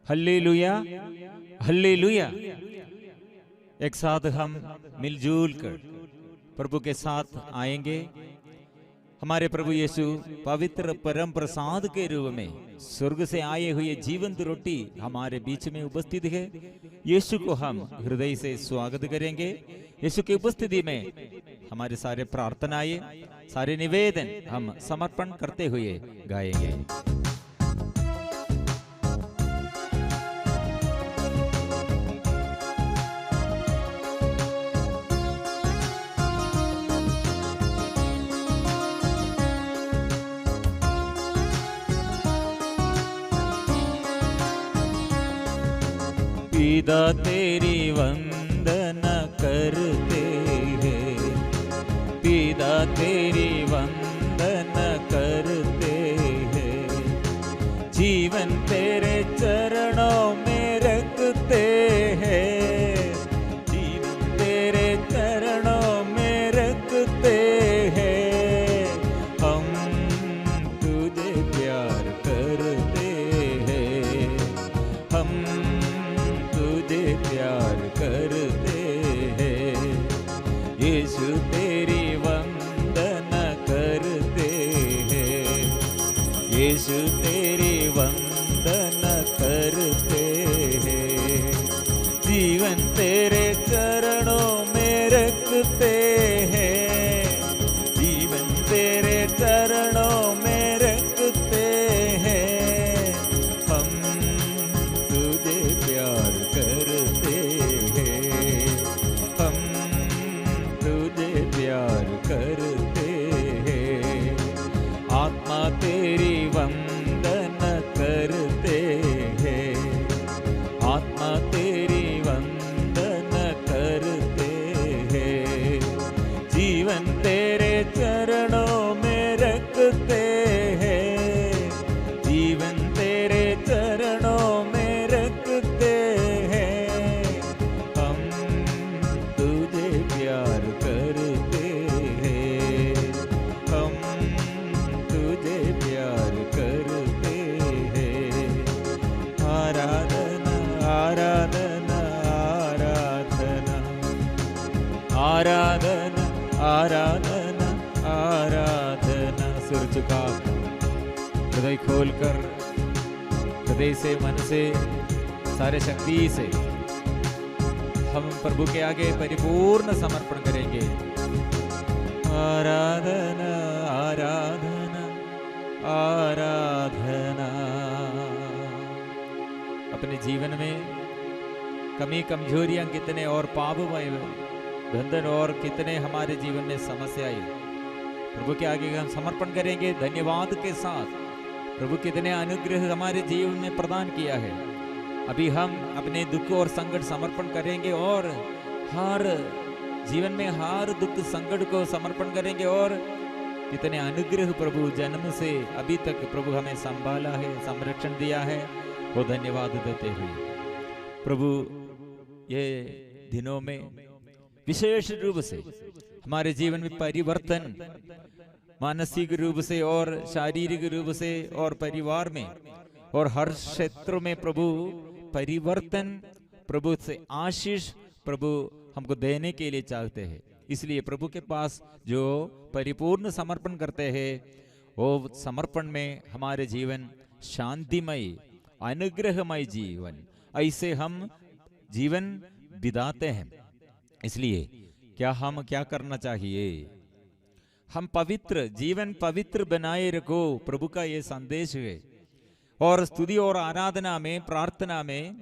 Hallelujah, hallelujah. एक साथ हम मिलजुल कर प्रभु के साथ आएंगे। हमारे प्रभु यीशु पवित्र परम प्रसाद के रूप में स्वर्ग से आए हुए जीवंत रोटी हमारे बीच में उपस्थित है। यीशु को हम हृदय से स्वागत करेंगे। यीशु की उपस्थिति में हमारे सारे प्रार्थनाएं, सारे निवेदन हम समर्पण करते हुए गाएंगे। पिता तेरी वंदना करते हैं, पिता तेरी वंदना करते हैं। जीवन तेरे चरणों में रखते हैं, जीवन तेरे चरणों में रखते हैं। हम तुझे प्यार करते हैं, हम तुझे प्यार करते हैं। यीशु तेरी वंदना करते हैं, यीशु तेरी वंदना करते हैं। जीवन तेरे चरणों में रखते हैं, जीवन तेरे चरणों में रखते हैं। हम तुझे प्यार करते हैं, हम तुझे प्यार करते हैं। आत्मा तेरी वंदना करते हैं, आत्मा तेरी वंदना करते हैं। जीवन तेरे चरणों में रखते हैं, जीवन तेरे चरणों में रखते हैं। हम तुझे प्यार करते हैं, हम तुझे प्यार करते हैं। आराधना आराधना आराधना आराधना आराधना आराधना। सिर झुका हृदय खोलकर, हृदय से, मन से, सारे शक्ति से हम प्रभु के आगे परिपूर्ण समर्पण करेंगे। आराधना आराधना आराधना। अपने जीवन में कमी कमजोरियां कितने और पापमय बंधन और कितने हमारे जीवन में समस्याएं प्रभु के आगे हम समर्पण करेंगे धन्यवाद के साथ। प्रभु कितने अनुग्रह हमारे जीवन में प्रदान किया है। अभी हम अपने दुख और संकट समर्पण करेंगे और हर जीवन में हर दुख संकट को समर्पण करेंगे। और कितने अनुग्रह प्रभु जन्म से अभी तक प्रभु हमें संभाला है, संरक्षण दिया है, वो धन्यवाद देते हुए प्रभु ये दिनों में विशेष रूप से हमारे जीवन में परिवर्तन, मानसिक रूप से और शारीरिक रूप से और परिवार में और हर क्षेत्र में प्रभु परिवर्तन, प्रभु से आशीष प्रभु हमको देने के लिए चाहते हैं। इसलिए प्रभु के पास जो परिपूर्ण समर्पण करते हैं वो समर्पण में हमारे जीवन शांतिमय, अनुग्रहमय जीवन ऐसे हम जीवन बिताते हैं। इसलिए हम क्या करना चाहिए? हम पवित्र जीवन पवित्र बनाए रखो, प्रभु का ये संदेश है। और स्तुति और आराधना में, प्रार्थना में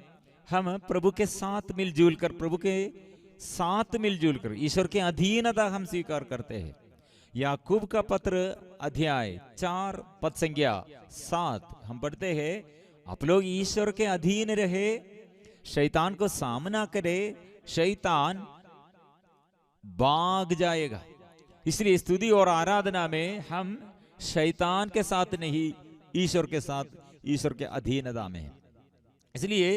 हम प्रभु के साथ मिलजुल कर, प्रभु के साथ मिलजुल कर ईश्वर के अधीनता हम स्वीकार करते हैं। याकूब का पत्र अध्याय 4 पद संख्या 7 हम पढ़ते हैं, आप लोग ईश्वर के अधीन रहे, शैतान को सामना करे, शैतान भाग जाएगा। इसलिए स्तुति और आराधना में हम शैतान के साथ नहीं, ईश्वर के साथ, ईश्वर के अधीनता में है। इसलिए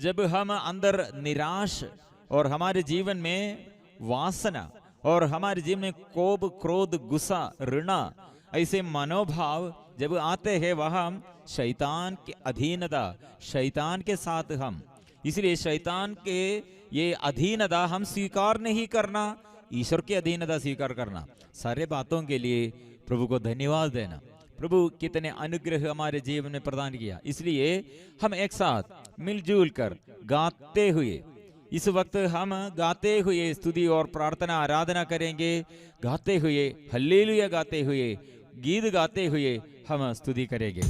जब हम अंदर निराश और हमारे जीवन में वासना और हमारे जीवन में कोप, क्रोध, गुस्सा, ऋणा ऐसे मनोभाव जब आते हैं वहां शैतान के अधीनता, शैतान के साथ हम, इसलिए शैतान के ये अधीनता हम स्वीकार नहीं करना, ईश्वर की अधीनता स्वीकार करना। सारे बातों के लिए प्रभु को धन्यवाद देना। प्रभु कितने अनुग्रह हमारे जीवन में प्रदान किया। इसलिए हम एक साथ मिलजुल कर गाते हुए, इस वक्त हम गाते हुए स्तुति और प्रार्थना आराधना करेंगे। गाते हुए हल्लेलुया गाते हुए, गीत गाते हुए हम स्तुति करेंगे।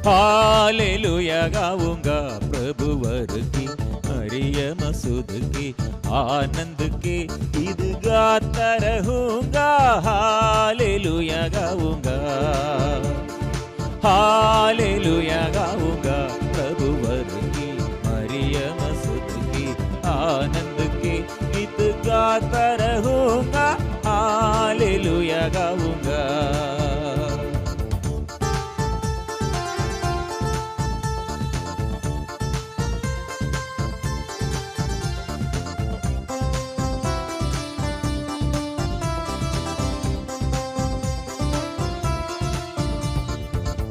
हालेलुया गाऊंगा प्रभुवर की, मरियम सुध की, आनंद के गीत गाता रहूंगा। हालेलुया गाऊंगा, हालेलुया गाऊंगा प्रभुवर की, मरियम सुध की, आनंद के गीत गाता रहूंगा। हालेलुया गाऊंगा।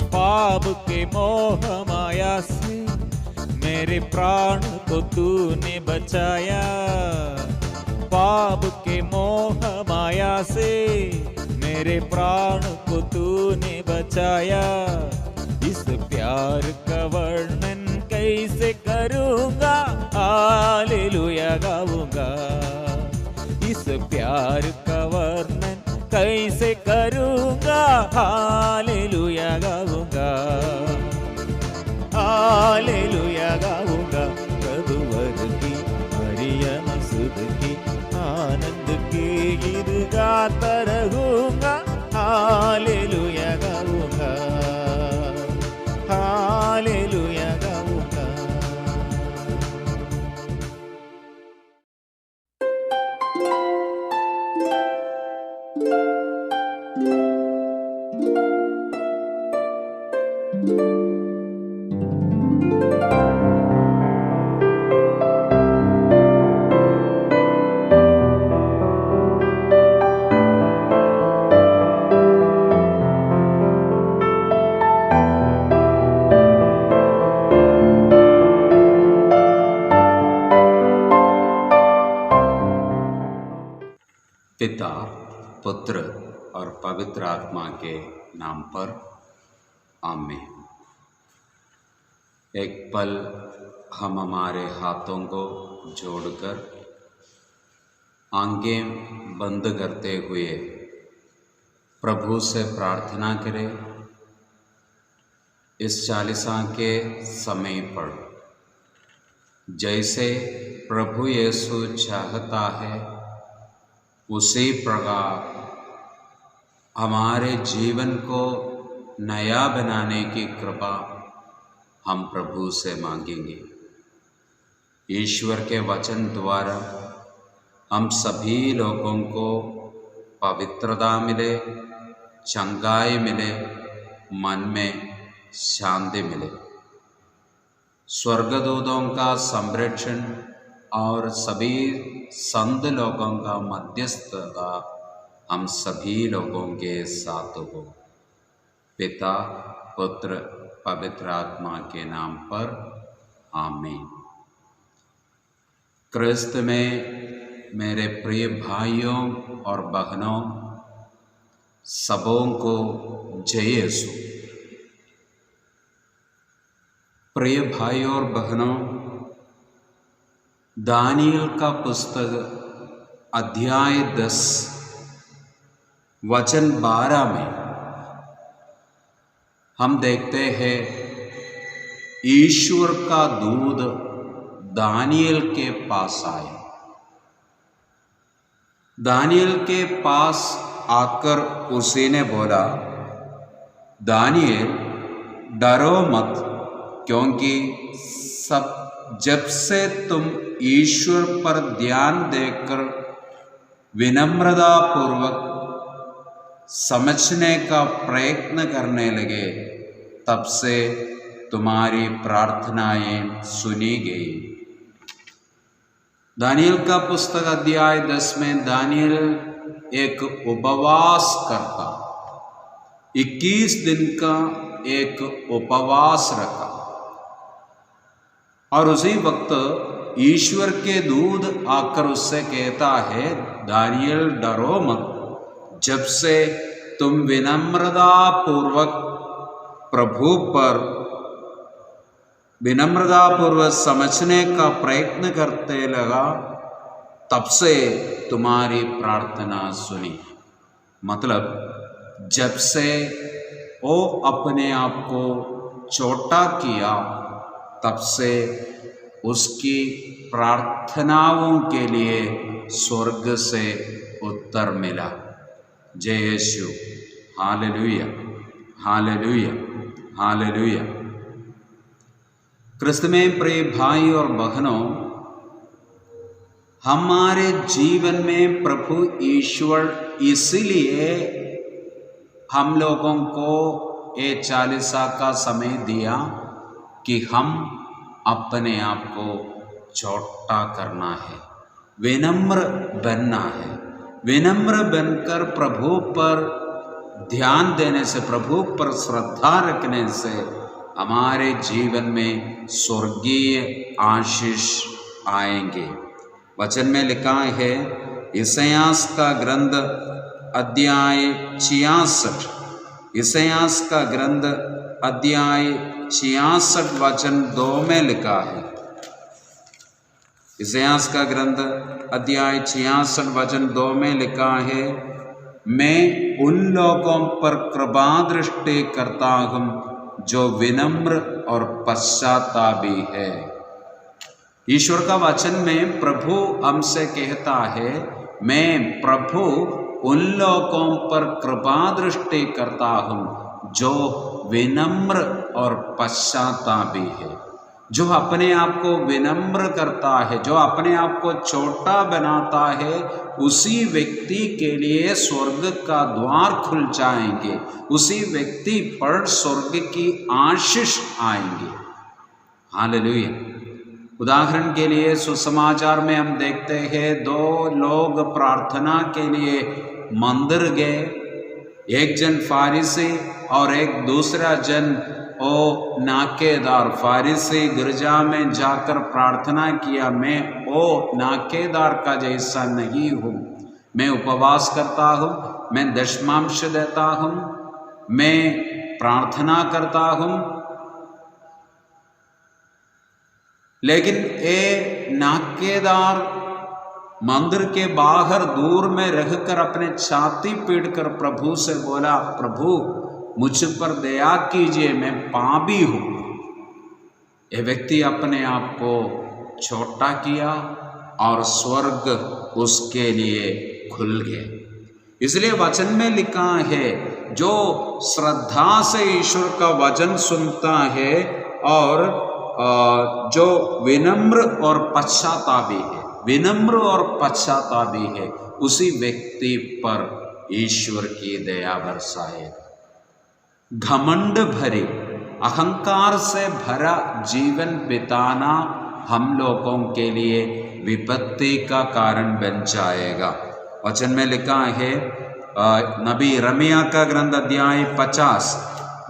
पाप के मोह माया से मेरे प्राण को तूने बचाया। पाप के मोह माया से मेरे प्राण को तूने बचाया। इस प्यार का वर्णन कैसे करूंगा, हालेलुया गाऊंगा। इस प्यार का वर्णन कैसे करूंगा, हालेलुया गाऊंगा। हालेलुया गाऊंगा प्रभुवर की, मरियम सुध की, आनंद के गीत गाता रहूंगा। हालेलुया गाऊंगा, हालेलुया गाऊंगा। पिता, पुत्र और पवित्र आत्मा के नाम पर आमीन। एक पल हम हमारे हाथों को जोड़कर आंखें बंद करते हुए प्रभु से प्रार्थना करें। इस चालीसा के समय पर जैसे प्रभु यीशु चाहता है, उसी प्रकार हमारे जीवन को नया बनाने की कृपा हम प्रभु से मांगेंगे। ईश्वर के वचन द्वारा हम सभी लोगों को पवित्रता मिले, चंगाई मिले, मन में शांति मिले। स्वर्गदूतों का संरक्षण और सभी संत लोगों का मध्यस्थता हम सभी लोगों के साथ हो। पिता, पुत्र, पवित्र आत्मा के नाम पर आमीन। क्रिस्त में मेरे प्रिय भाइयों और बहनों, सबों को जय यीशु। प्रिय भाइयों और बहनों, दानियल का पुस्तक अध्याय 10 वचन 12 में हम देखते हैं, ईश्वर का दूत दानियल के पास आए। दानियल के पास आकर उसी ने बोला, दानियल डरो मत, क्योंकि जब से तुम ईश्वर पर ध्यान देकर विनम्रता पूर्वक समझने का प्रयत्न करने लगे, तब से तुम्हारी प्रार्थनाएं सुनी गई। दानियल का पुस्तक अध्याय 10 में दानियल एक उपवास करता, 21 दिन का एक उपवास रखा और उसी वक्त ईश्वर के दूत आकर उससे कहता है, दानियल डरो मत, जब से तुम विनम्रता पूर्वक समझने का प्रयत्न करते लगा, तब से तुम्हारी प्रार्थना सुनी। मतलब जब से वो अपने आप को छोटा किया, तब से उसकी प्रार्थनाओं के लिए स्वर्ग से उत्तर मिला। जय यीशु, हालेलुया, हालेलुया, हालेलुया। क्रिस्त में प्रिय भाई और बहनों, हमारे जीवन में प्रभु ईश्वर इसीलिए हम लोगों को ये चालीसा का समय दिया कि हम अपने आप को छोटा करना है, विनम्र बनना है। विनम्र बनकर प्रभु पर ध्यान देने से, प्रभु पर श्रद्धा रखने से हमारे जीवन में स्वर्गीय आशीष आएंगे। वचन में लिखा है, यशायाह का ग्रंथ अध्याय 66, यशायाह का ग्रंथ अध्याय 66 वचन 2 में लिखा है। यशायाह का ग्रंथ अध्याय 66 वचन 2 में लिखा है, मैं उन लोगों पर कृपा दृष्टि करता हूँ जो विनम्र और पश्चातापी है। ईश्वर का वचन में प्रभु हमसे कहता है, मैं प्रभु उन लोगों पर कृपा दृष्टि करता हूँ जो विनम्र और पश्चातापी है। जो अपने आप को विनम्र करता है, जो अपने आप को छोटा बनाता है, उसी व्यक्ति के लिए स्वर्ग का द्वार खुल जाएंगे, उसी व्यक्ति पर स्वर्ग की आशीष आएंगे। हालेलुया। उदाहरण के लिए सुसमाचार में हम देखते हैं, 2 लोग प्रार्थना के लिए मंदिर गए, एक जन फारिसी और एक दूसरा जन ओ नाकेदार। फारिसी गिरजा में जाकर प्रार्थना किया, मैं ओ नाकेदार का जैसा नहीं हूँ, मैं उपवास करता हूँ, मैं दशमांश देता हूँ, मैं प्रार्थना करता हूँ, लेकिन ए नाकेदार मंदिर के बाहर दूर में रहकर अपने छाती पीटकर प्रभु से बोला, प्रभु मुझ पर दया कीजिए, मैं पापी हूँ। यह व्यक्ति अपने आप को छोटा किया और स्वर्ग उसके लिए खुल गए। इसलिए वचन में लिखा है, जो श्रद्धा से ईश्वर का वचन सुनता है और जो विनम्र और पश्चातापी है, विनम्र और पश्चातापी है, उसी व्यक्ति पर ईश्वर की दया बरसाएगा। घमंड भरे, अहंकार से भरा जीवन बिताना हम लोगों के लिए विपत्ति का कारण बन जाएगा। वचन में लिखा है, नबी यिर्मयाह का ग्रंथ अध्याय 50,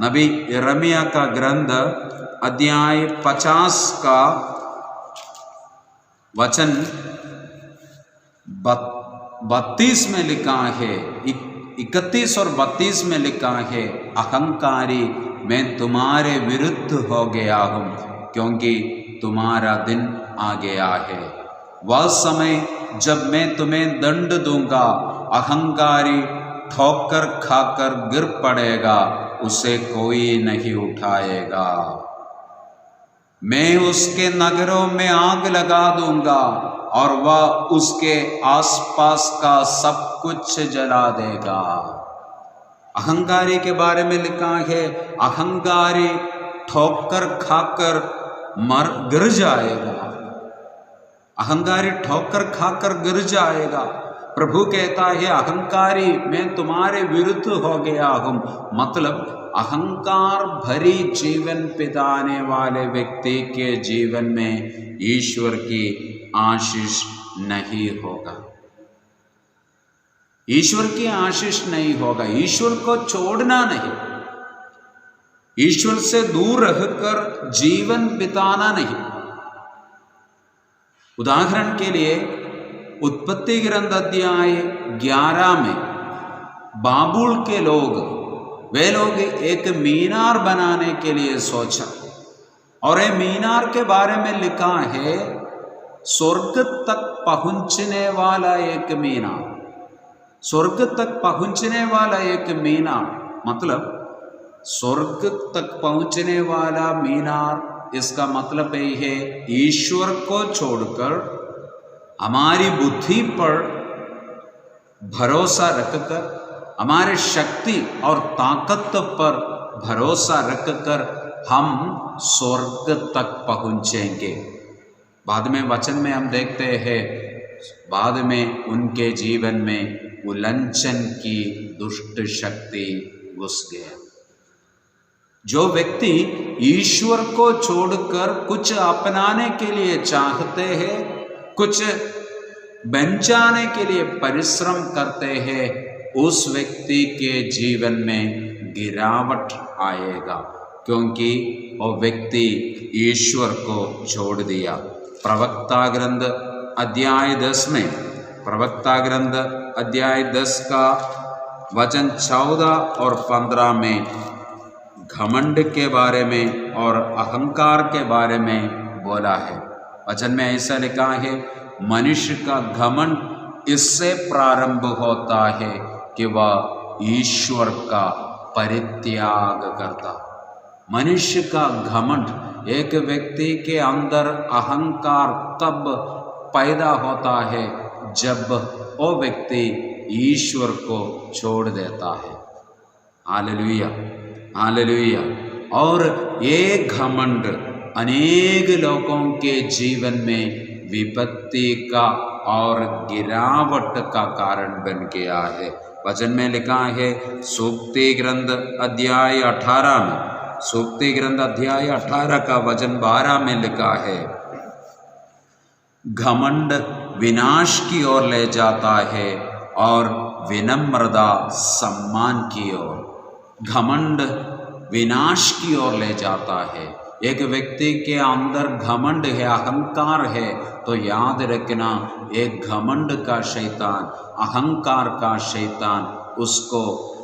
नबी यिर्मयाह का ग्रंथ अध्याय 50 का वचन 32 में लिखा है, 31 और 32 में लिखा है, अहंकारी मैं तुम्हारे विरुद्ध हो गया हूँ, क्योंकि तुम्हारा दिन आ गया है। वह समय जब मैं तुम्हें दंड दूंगा, अहंकारी ठोकर खाकर गिर पड़ेगा, उसे कोई नहीं उठाएगा। मैं उसके नगरों में आग लगा दूंगा और वह उसके आसपास का सब कुछ जला देगा। अहंकारी के बारे में लिखा है, अहंकारी ठोकर खाकर गिर जाएगा, अहंकारी ठोकर खाकर गिर जाएगा। प्रभु कहता है, अहंकारी मैं तुम्हारे विरुद्ध हो गया हूँ। मतलब अहंकार भरी जीवन बिताने वाले व्यक्ति के जीवन में ईश्वर की आशीष नहीं होगा, ईश्वर की आशीष नहीं होगा। ईश्वर को छोड़ना नहीं, ईश्वर से दूर रहकर जीवन बिताना नहीं। उदाहरण के लिए उत्पत्ति ग्रंथ अध्याय 11 में बाबुल के लोग, वे लोग एक मीनार बनाने के लिए सोचा, और ये मीनार के बारे में लिखा है स्वर्ग तक पहुंचने वाला एक मीनार। स्वर्ग तक पहुंचने वाला एक मीनार मतलब स्वर्ग तक पहुंचने वाला मीनार, इसका मतलब ये है ईश्वर को छोड़कर हमारी बुद्धि पर भरोसा रखकर, हमारे शक्ति और ताकत पर भरोसा रखकर हम स्वर्ग तक पहुंचेंगे। बाद में वचन में हम देखते हैं, बाद में उनके जीवन में उल्लंघन की दुष्ट शक्ति घुस गया। जो व्यक्ति ईश्वर को छोड़कर कुछ अपनाने के लिए चाहते हैं, कुछ बन जाने के लिए परिश्रम करते हैं, उस व्यक्ति के जीवन में गिरावट आएगा, क्योंकि वो व्यक्ति ईश्वर को छोड़ दिया। प्रवक्ता ग्रंथ अध्याय 10 में, प्रवक्ता ग्रंथ अध्याय 10 का वचन 14 और 15 में घमंड के बारे में और अहंकार के बारे में बोला है। वचन में ऐसा लिखा है, मनुष्य का घमंड इससे प्रारंभ होता है कि वह ईश्वर का परित्याग करता। मनुष्य का घमंड, एक व्यक्ति के अंदर अहंकार तब पैदा होता है जब वो व्यक्ति ईश्वर को छोड़ देता है। Hallelujah, hallelujah. और ये घमंड अनेक लोगों के जीवन में विपत्ति का और गिरावट का कारण बन गया है। वचन में लिखा है सूक्ति ग्रंथ अध्याय 18 में, सूक्ति ग्रंथ अध्याय 18 का वचन 12 में लिखा है, घमंड विनाश की ओर ले जाता है और विनम्रता सम्मान की ओर। घमंड विनाश की ओर ले जाता है। एक व्यक्ति के अंदर घमंड है, अहंकार है, तो याद रखना एक घमंड का शैतान, अहंकार का शैतान उसको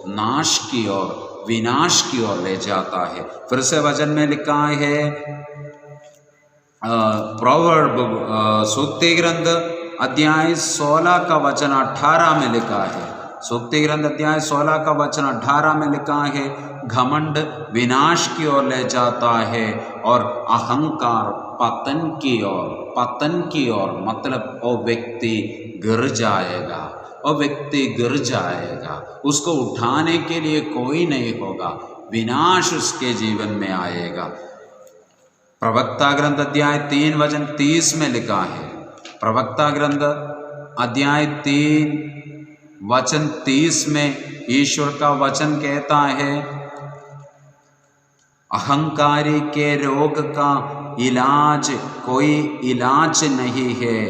नाश की ओर, विनाश की ओर ले जाता है। फिर से वचन में लिखा है प्रोवर्ब, सूक्ति ग्रंथ अध्याय 16 का वचन 18 में लिखा है, सूक्ति ग्रंथ अध्याय 16 का वचन 18 में लिखा है, घमंड विनाश की ओर ले जाता है और अहंकार पतन की ओर। पतन की ओर मतलब वो व्यक्ति गिर जाएगा, वो व्यक्ति गिर जाएगा, उसको उठाने के लिए कोई नहीं होगा, विनाश उसके जीवन में आएगा। प्रवक्ता ग्रंथ अध्याय 3 वचन 30 में लिखा है, प्रवक्ता ग्रंथ अध्याय 3 वचन 30 में ईश्वर का वचन कहता है, अहंकारी के रोग का इलाज कोई इलाज नहीं है,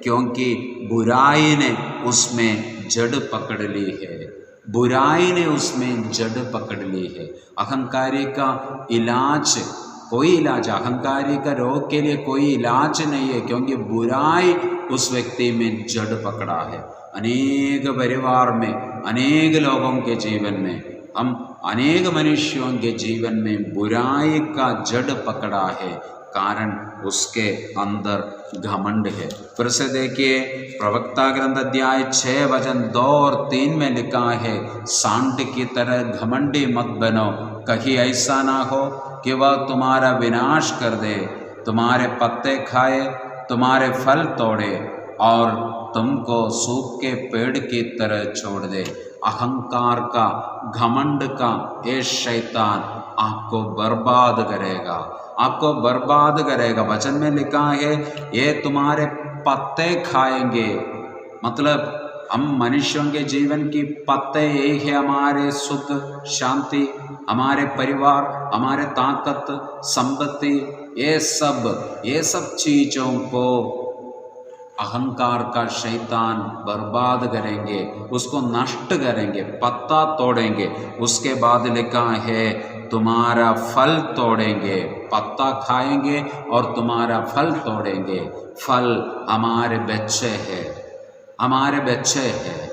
क्योंकि बुराई ने उसमें जड़ पकड़ ली है। बुराई ने उसमें जड़ पकड़ ली है। अहंकारी का इलाज, कोई इलाज, अहंकारी का रोग के लिए कोई इलाज नहीं है, क्योंकि बुराई उस व्यक्ति में जड़ पकड़ा है। अनेक परिवार में, अनेक लोगों के जीवन में, हम अनेक मनुष्यों के जीवन में बुराई का जड़ पकड़ा है, कारण उसके अंदर घमंड है। फिर से देखिए प्रवक्ता ग्रंथ अध्याय 6 वचन 2 और 3 में लिखा है, सांड की तरह घमंडी मत बनो, कहीं ऐसा ना हो कि वह तुम्हारा विनाश कर दे, तुम्हारे पत्ते खाए, तुम्हारे फल तोड़े और तुमको सूखे पेड़ की तरह छोड़ दे। अहंकार का, घमंड का ये शैतान आपको बर्बाद करेगा, आपको बर्बाद करेगा। वचन में लिखा है ये तुम्हारे पत्ते खाएंगे, मतलब हम मनुष्यों के जीवन की पत्ते यही है, हमारे सुख शांति हमारे परिवार, हमारे ताकत, संपत्ति, ये सब चीज़ों को अहंकार का शैतान बर्बाद करेंगे, उसको नष्ट करेंगे, पत्ता तोड़ेंगे। उसके बाद लिखा है तुम्हारा फल तोड़ेंगे, पत्ता खाएंगे और तुम्हारा फल तोड़ेंगे। फल हमारे बच्चे हैं, हमारे बच्चे हैं,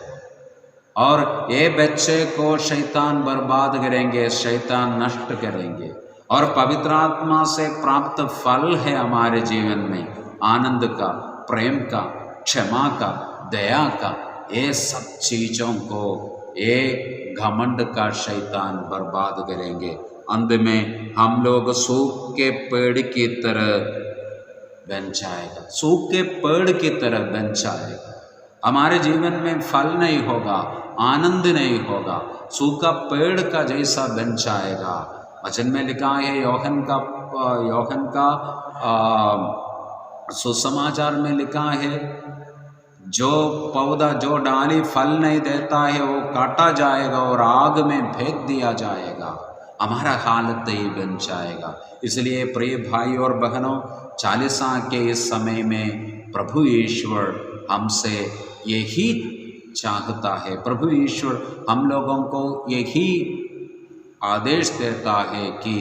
और ये बच्चे को शैतान बर्बाद करेंगे, शैतान नष्ट करेंगे। और पवित्र आत्मा से प्राप्त फल है हमारे जीवन में आनंद का, प्रेम का, क्षमा का, दया का। ये सब चीज़ों को ये घमंड का शैतान बर्बाद करेंगे। अंत में हम लोग सूख के पेड़ की तरह बन जाएगा, सूख के पेड़ की तरह बन जाएगा। हमारे जीवन में फल नहीं होगा, आनंद नहीं होगा, सूखा पेड़ का जैसा बन जाएगा। वचन में लिखा है यूहन्ना का सुसमाचार में लिखा है जो पौधा, जो डाली फल नहीं देता है वो काटा जाएगा और आग में फेंक दिया जाएगा। हमारा हालत ही बन जाएगा। इसलिए प्रिय भाई और बहनों, चालीसा के इस समय में प्रभु ईश्वर हमसे यही चाहता है, प्रभु ईश्वर हम लोगों को यही आदेश देता है कि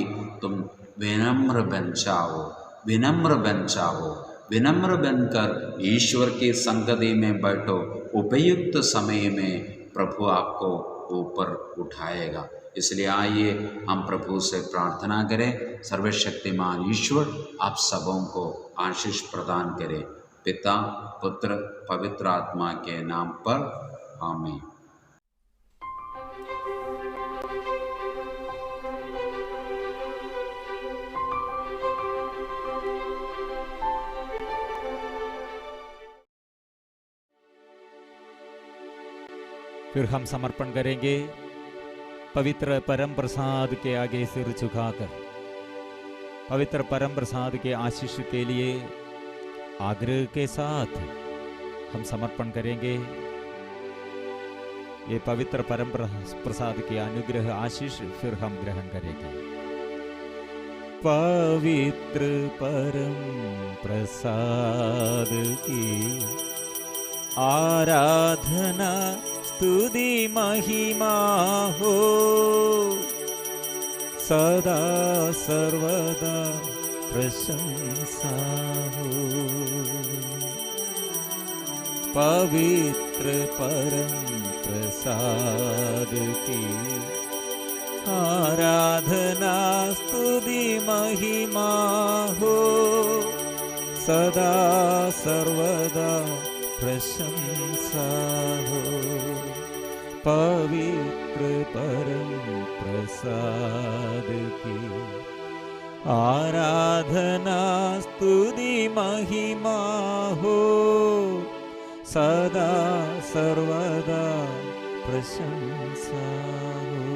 तुम विनम्र बन जाओ, विनम्र बन जाओ, विनम्र बनकर ईश्वर की संगति में बैठो। उपयुक्त समय में प्रभु आपको ऊपर उठाएगा। इसलिए आइए हम प्रभु से प्रार्थना करें। सर्वशक्तिमान ईश्वर आप सबों को आशीष प्रदान करें, पिता, पुत्र, पवित्र आत्मा के नाम पर आमीन। फिर हम समर्पण करेंगे पवित्र परम प्रसाद के आगे सिर झुकाकर। पवित्र परम प्रसाद के आशीष के लिए आग्रह के साथ हम समर्पण करेंगे। ये पवित्र परम प्रसाद के अनुग्रह आशीष फिर हम ग्रहण करेंगे। पवित्र परम प्रसाद की आराधना, स्तुति, महिमा हो सदा सर्वदा, प्रशंसा हो। पवित्र परम प्रसाद की आराधना, स्तुति, महिमा हो सदा सर्वदा, प्रशंसा हो। पवित्र परम प्रसाद की आराधना, स्तुति, महिमा हो सदा सर्वदा, प्रशंसा हो।